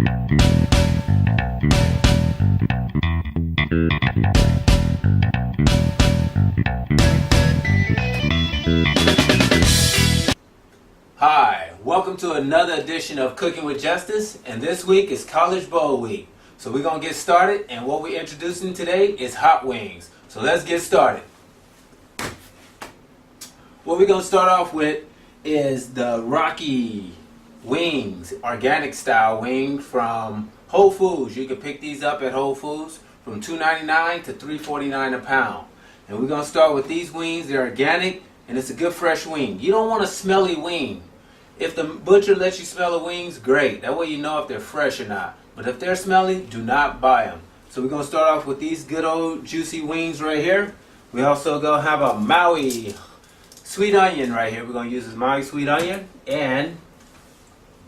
Hi, welcome to another edition of Cooking with Justice, and this week is College Bowl week. So we're going to get started, and what we're introducing today is hot wings. So let's get started. What we're going to start off with is the Rocky wings, organic style wing from Whole Foods. You can pick these up at Whole Foods from $2.99 to $3.49 a pound. And we're going to start with these wings. They're organic, and it's a good fresh wing. You don't want a smelly wing. If the butcher lets you smell the wings, great. That way you know if they're fresh or not. But if they're smelly, do not buy them. So we're going to start off with these good old juicy wings right here. We also going to have a Maui sweet onion right here. We're going to use this Maui sweet onion and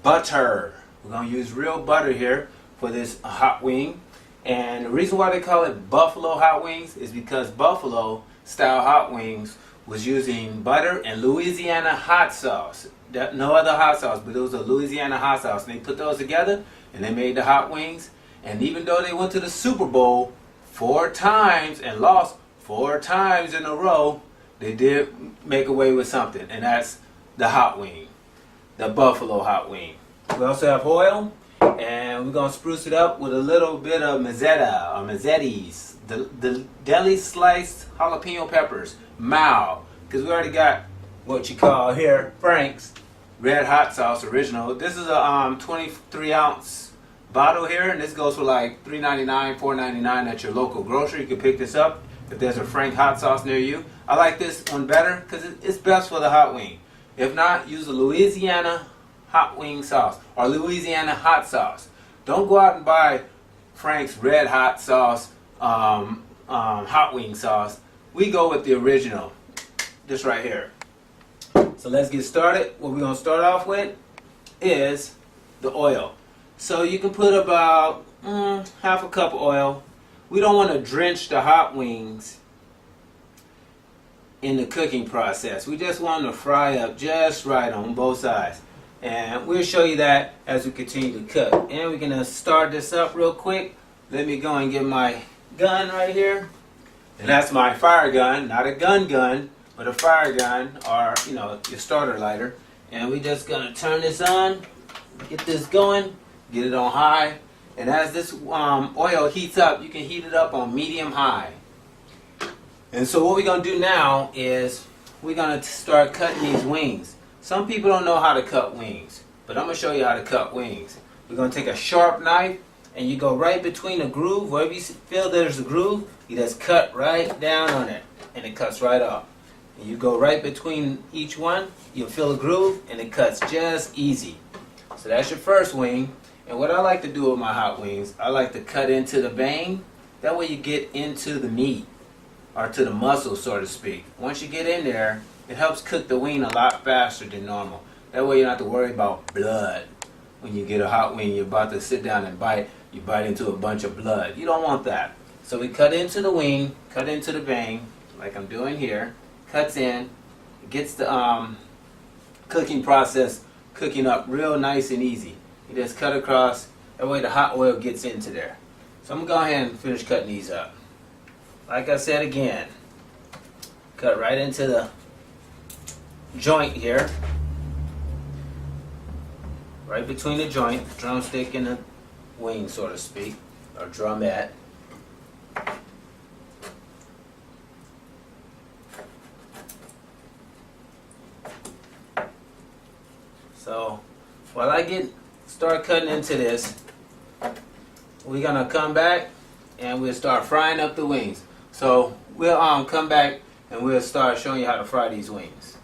butter. We're going to use real butter here for this hot wing. And the reason why they call it buffalo hot wings is because buffalo style hot wings was using butter and Louisiana hot sauce. No other hot sauce, but it was a Louisiana hot sauce. And they put those together and they made the hot wings. And even though they went to the Super Bowl 4 times and lost 4 times in a row, they did make away with something. And that's the hot wing, the buffalo hot wing. We also have oil, and we're going to spruce it up with a little bit of mazzetta or mazzettis, the deli sliced jalapeno peppers, mild, because we already got what you call here Frank's red hot sauce original. This is a 23 ounce bottle here, and this goes for like $3.99, $4.99 at your local grocery. You can pick this up if there's a Frank hot sauce near you. I like this one better because it's best for the hot wing. If not, use a Louisiana hot wing sauce or Louisiana hot sauce. Don't go out and buy Frank's red hot sauce, hot wing sauce. We go with the original, this right here. So let's get started. What we're going to start off with is the oil. So you can put about half a cup of oil. We don't want to drench the hot wings in the cooking process. We just want them to fry up just right on both sides. And we'll show you that as we continue to cook. And we're going to start this up real quick. Let me go and get my gun right here. And that's my fire gun, not a gun, but a fire gun, or your starter lighter. And we're just gonna turn this on, get this going, get it on high. And as this oil heats up, you can heat it up on medium high. And so what we're gonna do now is we're gonna start cutting these wings. Some people don't know how to cut wings, but I'm gonna show you how to cut wings. We're gonna take a sharp knife, and you go right between the groove. Wherever you feel there's a groove, you just cut right down on it, and it cuts right off. And you go right between each one, you'll feel a groove, and it cuts just easy. So that's your first wing. And what I like to do with my hot wings, I like to cut into the vein. That way you get into the meat, or to the muscle, so to speak. Once you get in there, it helps cook the wing a lot faster than normal. That way you don't have to worry about blood. When you get a hot wing, you're about to sit down and bite, you bite into a bunch of blood. You don't want that. So we cut into the wing, cut into the vein, like I'm doing here. Cuts in, gets the cooking process cooking up real nice and easy. You just cut across, that way the hot oil gets into there. So I'm going to go ahead and finish cutting these up. Like I said again, cut right into the joint here. Right between the joint, the drumstick and the wing, so to speak, or drumette. So while I start cutting into this, we're gonna come back and we'll start frying up the wings. So we'll come back and we'll start showing you how to fry these wings.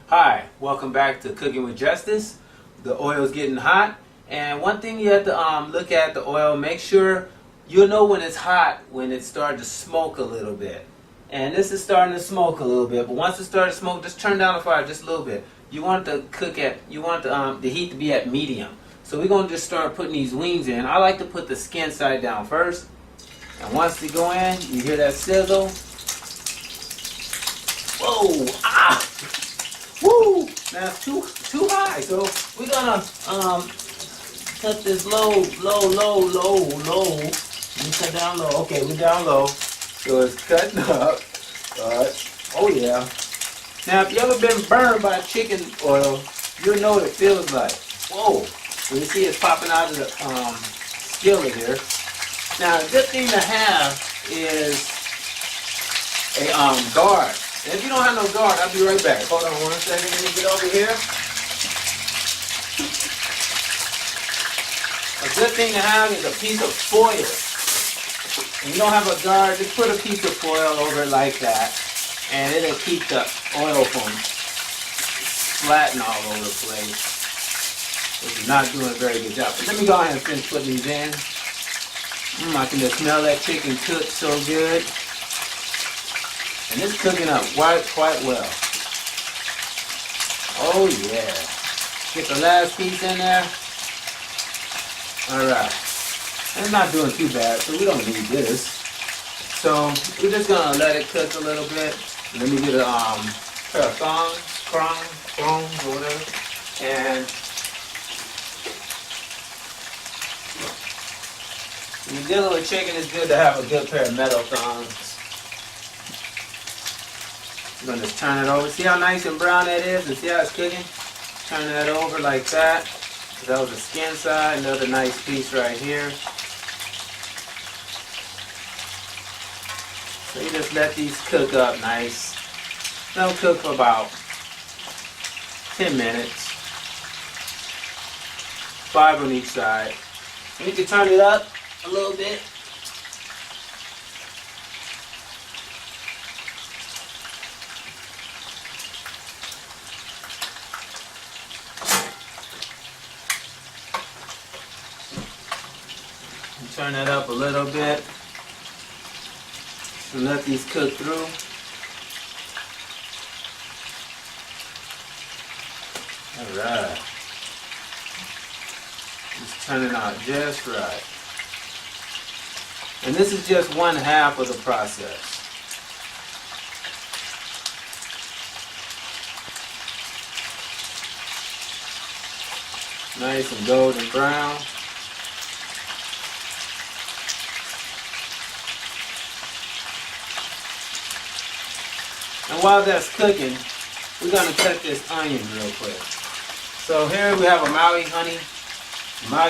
Hi, welcome back to Cooking with Justice. The oil's getting hot, and one thing you have to look at the oil, make sure you'll know when it's hot, when it started to smoke a little bit. And this is starting to smoke a little bit, but once it starts to smoke, just turn down the fire just a little bit. You want the heat to be at medium. So we're going to just start putting these wings in. I like to put the skin side down first. And once they go in, you hear that sizzle. Whoa! Ah! Woo! Now it's too high. So we're gonna cut this low. Let me cut down low. Okay, we're down low. So it's cutting up. Oh yeah. Now if you ever been burned by chicken oil, you'll know what it feels like. Whoa! So you see it's popping out of the skillet here. Now a good thing to have is a guard. And if you don't have no guard, I'll be right back. Hold on 1 second. Let me get over here. A good thing to have is a piece of foil. If you don't have a guard, just put a piece of foil over it like that. And it'll keep the oil from splatting all over the place. Which is not doing a very good job. But let me go ahead and finish putting these in. I can just smell that chicken cooked so good. And it's cooking up quite well. Oh yeah. Get the last piece in there. Alright. It's not doing too bad, so we don't need this. So we're just gonna let it cook a little bit. Let me get a pair of thongs, or whatever. And when you're dealing with chicken, it's good to have a good pair of metal thongs. I'm going to just turn it over. See how nice and brown that is? And see how it's cooking? Turn that over like that. That was the skin side. Another nice piece right here. So you just let these cook up nice. They'll cook for about 10 minutes. 5 on each side. And you can turn it up a little bit. Turn that up a little bit and let these cook through. Alright. Just turn it out just right. And this is just 1/2 of the process. Nice and golden brown. And while that's cooking, we're going to cut this onion real quick. So here we have a Maui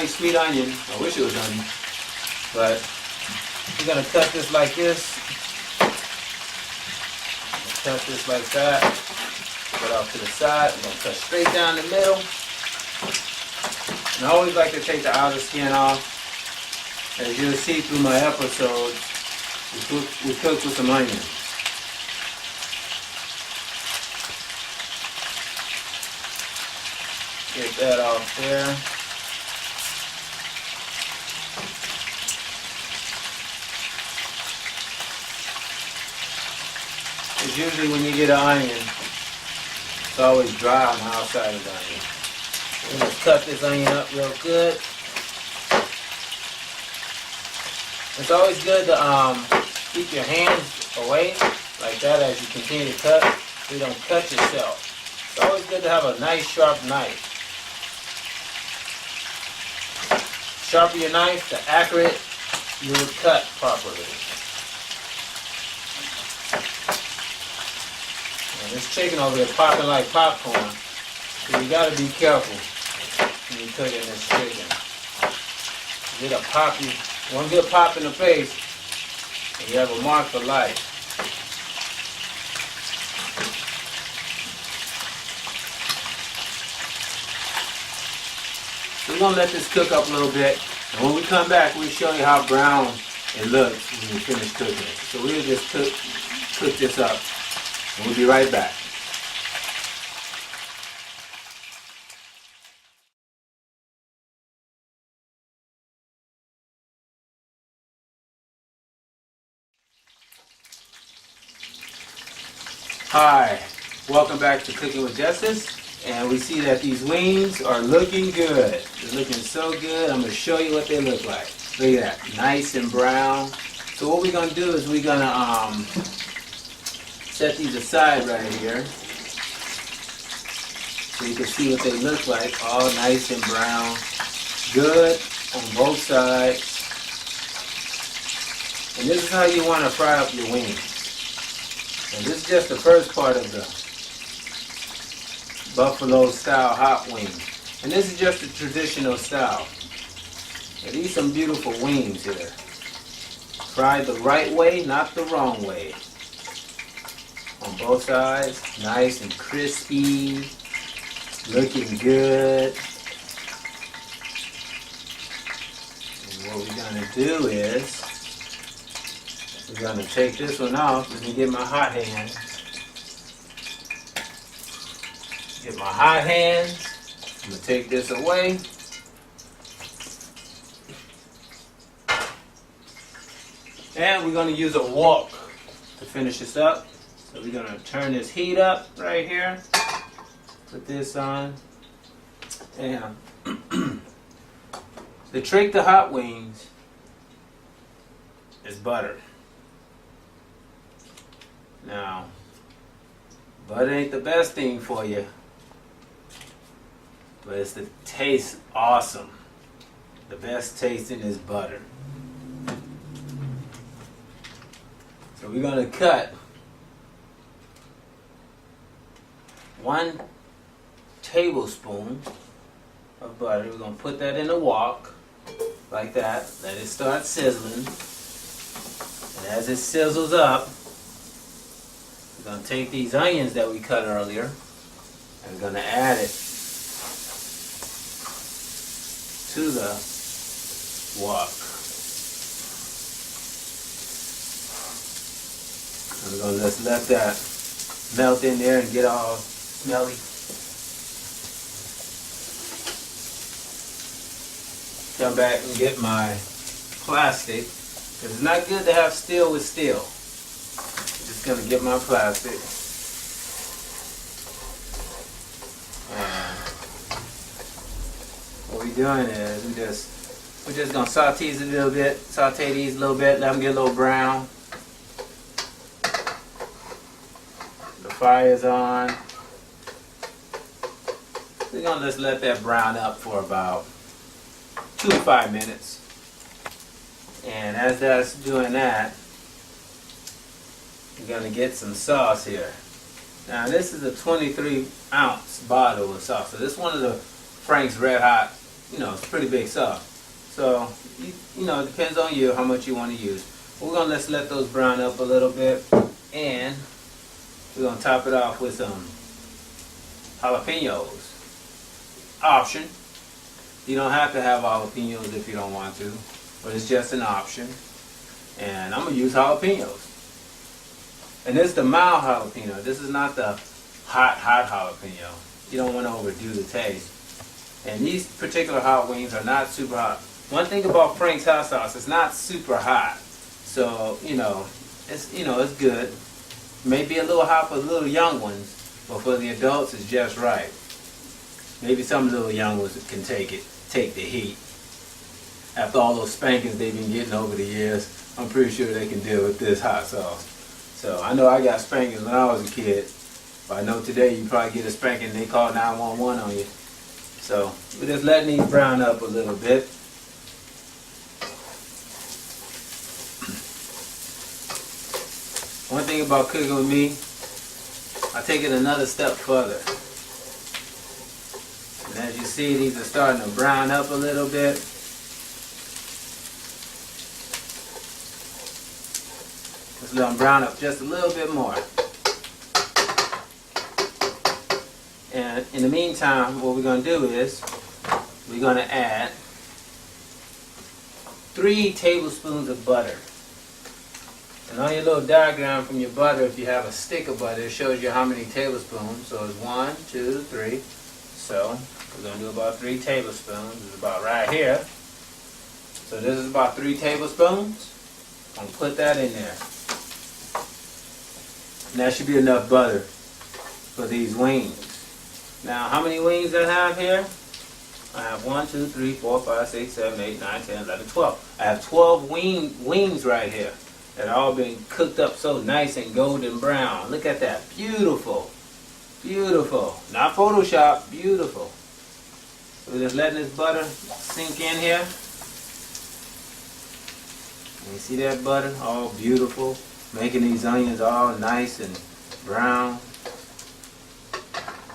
sweet onion. I wish it was onion. But we're going to cut this like this. Cut this like that. Put it off to the side. I'm going to cut straight down the middle. And I always like to take the outer skin off. As you'll see through my episodes, we cook with some onion. Get that off there. Because usually when you get an onion, it's always dry on the outside of the onion. We're going to cut this onion up real good. It's always good to keep your hands away like that as you continue to cut so you don't cut yourself. It's always good to have a nice sharp knife. Sharpen your knife, the accurate you will cut properly. And this chicken over here popping like popcorn. So you gotta be careful when you're cooking this chicken. You get a pop, one good pop in the face, and you have a mark for life. We're going to let this cook up a little bit, and when we come back, we'll show you how brown it looks when we finish cooking it. So we'll just cook this up, and we'll be right back. Hi, welcome back to Cooking with Justice. And we see that these wings are looking good. They're looking so good. I'm going to show you what they look like. Look at that. Nice and brown. So what we're going to do is we're going to set these aside right here. So you can see what they look like. All nice and brown. Good on both sides. And this is how you want to fry up your wings. And this is just the first part of the buffalo style hot wing. And this is just the traditional style. Now, these are some beautiful wings here. Fried the right way, not the wrong way. On both sides, nice and crispy, looking good. And what we're going to do is, we're going to take this one off. Let me get my hot hand. Get my hot hands. I'm going to take this away. And we're going to use a wok to finish this up. So we're going to turn this heat up right here. Put this on. And the trick to hot wings is butter. Now, butter ain't the best thing for you, but it's the taste awesome. The best tasting is butter. So we're going to cut 1 tablespoon of butter. We're going to put that in a wok like that. Let it start sizzling. And as it sizzles up, we're going to take these onions that we cut earlier and we're going to add it to the wok. And we're going to just let that melt in there and get all smelly. Come back and get my plastic, because it's not good to have steel with steel. I'm just going to get my plastic. And what we're doing is we're just going to saute these a little bit, let them get a little brown. The fire's on. We're going to just let that brown up for about 2 to 5 minutes. And as that's doing that, we're going to get some sauce here. Now this is a 23-ounce bottle of sauce. So this is one of the Frank's Red Hot, it's pretty big sauce. So, it depends on you how much you want to use. We're going to just let those brown up a little bit. And we're going to top it off with some jalapenos. Option. You don't have to have jalapenos if you don't want to, but it's just an option. And I'm going to use jalapenos. And this is the mild jalapeno. This is not the hot jalapeno. You don't want to overdo the taste. And these particular hot wings are not super hot. One thing about Frank's hot sauce, it's not super hot. So, it's good. Maybe a little hot for the little young ones, but for the adults, it's just right. Maybe some little young ones can take the heat. After all those spankings they've been getting over the years, I'm pretty sure they can deal with this hot sauce. So I know I got spankings when I was a kid, but I know today you probably get a spanking and they call 911 on you. So we're just letting these brown up a little bit. One thing about cooking with me, I take it another step further. And as you see, these are starting to brown up a little bit. Just let them brown up just a little bit more. And in the meantime, what we're going to do is we're going to add 3 tablespoons of butter. And on your little diagram from your butter, if you have a stick of butter, it shows you how many tablespoons. So it's 1, 2, 3. So we're going to do about 3 tablespoons. It's about right here. So this is about 3 tablespoons. I'm going to put that in there. And that should be enough butter for these wings. Now, how many wings I have here? I have 1, 2, 3, 4, 5, 6, 7, 8, 9, 10, 11, 12. I have 12 wings right here that all been cooked up so nice and golden brown. Look at that. Beautiful. Beautiful. Not Photoshop. Beautiful. So we're just letting this butter sink in here. You see that butter? All beautiful. Making these onions all nice and brown.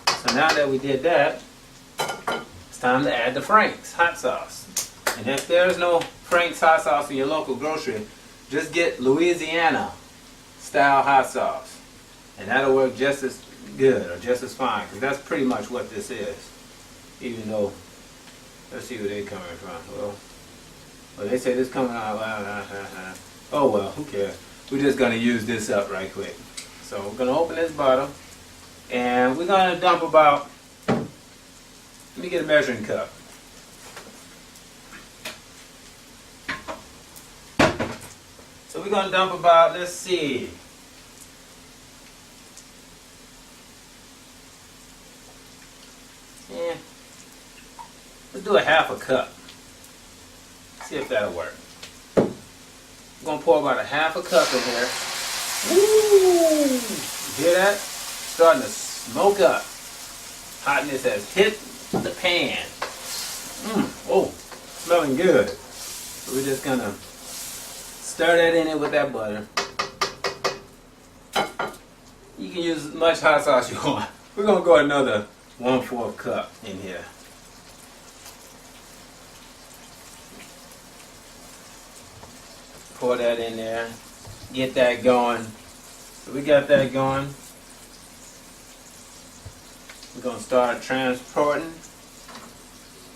So now that we did that, it's time to add the Frank's hot sauce. And if there's no Frank's hot sauce in your local grocery, just get Louisiana style hot sauce. And that'll work just as good or just as fine, because that's pretty much what this is. Even though, let's see where they're coming from. Well, they say this coming out. Oh well, who cares? We're just going to use this up right quick. So we're going to open this bottle, and we're going to dump about, let me get a measuring cup. So we're going to dump about, let's see, yeah, let's do a half a cup. See if that'll work. I'm going to pour about a half a cup in here. Woo! You hear that? Starting to smoke up. Hotness has hit the pan. Oh, smelling good. So we're just going to stir that in it with that butter. You can use as much hot sauce you want. We're going to go another 1/4 cup in here. Pour that in there. Get that going. So we got that going. We're going to start transporting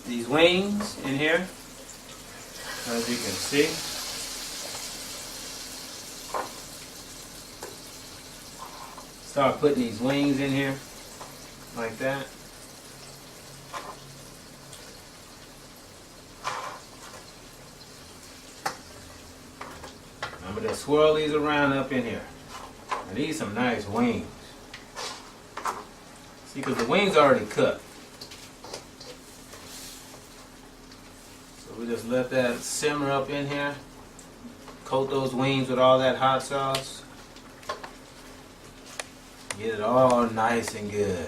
these wings in here. As you can see. Start putting these wings in here. Like that. I'm going to swirl these around up in here. And these some nice wings. See, because the wings are already cooked. So we just let that simmer up in here. Coat those wings with all that hot sauce. Get it all nice and good.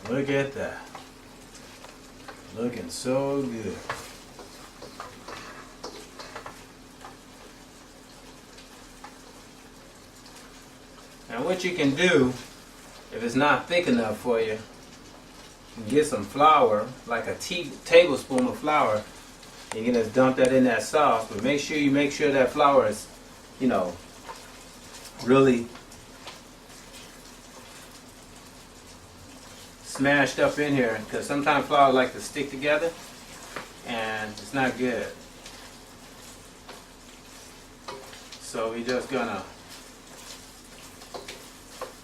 Look at that. Looking so good. Now what you can do, if it's not thick enough for you, you can get some flour, like a tablespoon of flour. You can just dump that in that sauce, but make sure that flour is, you know, really smashed up in here, because sometimes flour like to stick together and it's not good. So we're just gonna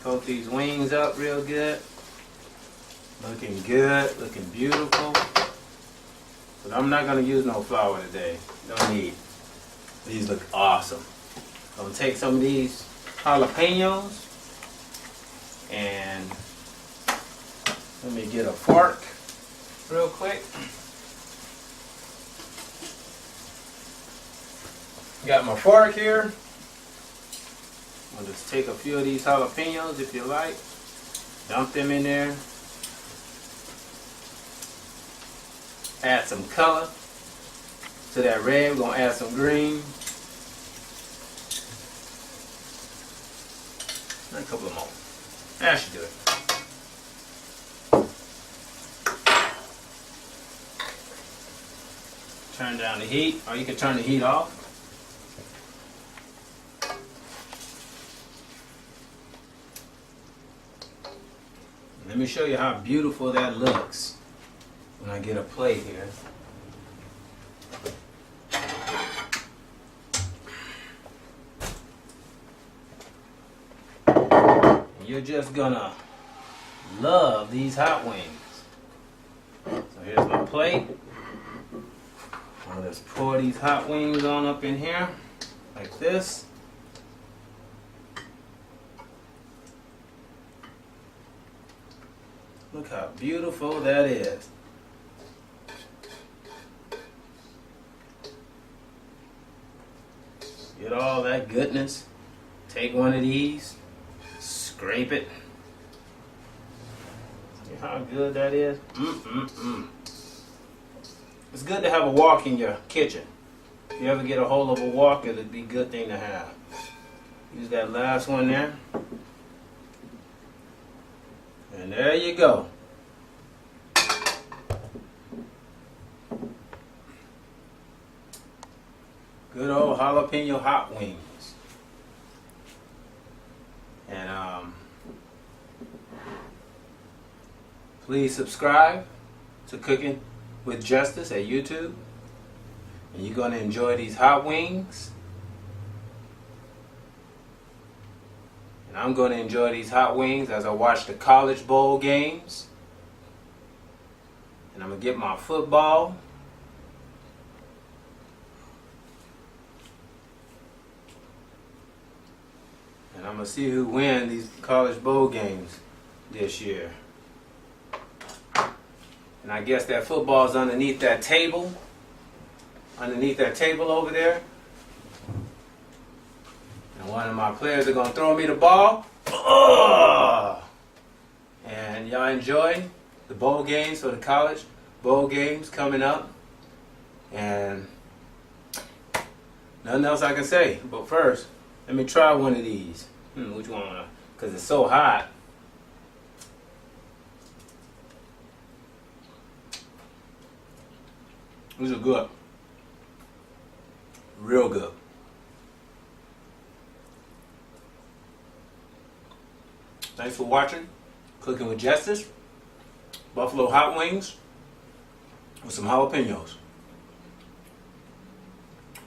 coat these wings up real good. Looking good, looking beautiful. But I'm not gonna use no flour today. Don't need. These look awesome. I'm gonna take some of these jalapenos and let me get a fork real quick. Got my fork here. I'll just take a few of these jalapenos if you like. Dump them in there. Add some color to that red. We're going to add some green. And a couple of more. That should do it. Turn down the heat, or you can turn the heat off. Let me show you how beautiful that looks when I get a plate here. You're just gonna love these hot wings. plate. I'll just pour these hot wings on up in here, like this. Look how beautiful that is. Get all that goodness. Take one of these, scrape it. See how good that is? It's good to have a wok in your kitchen. If you ever get a hold of a wok, it'd be a good thing to have. Use that last one there. And there you go. Good old jalapeno hot wings. And please subscribe to Cooking with Justice at YouTube. And you're going to enjoy these hot wings. And I'm going to enjoy these hot wings as I watch the college bowl games. And I'm going to get my football. And I'm going to see who wins these college bowl games this year. And I guess that football's underneath that table. Underneath that table over there. And one of my players are going to throw me the ball. Oh! And y'all enjoy the bowl games for the college bowl games coming up. And nothing else I can say. But first, let me try one of these. Which one? Because it's so hot. These are good. Real good. Thanks for watching Cooking with Justice. Buffalo hot wings with some jalapenos.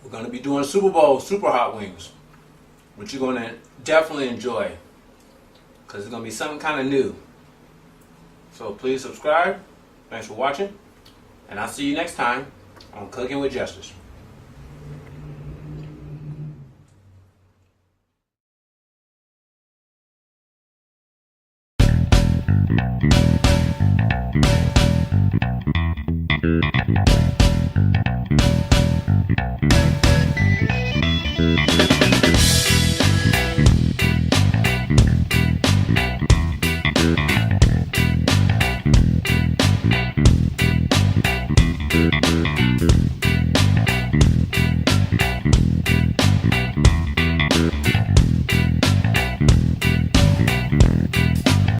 We're going to be doing Super Bowl super hot wings, which you're going to definitely enjoy because it's going to be something kind of new. So please subscribe. Thanks for watching. And I'll see you next time on Cooking with Justice.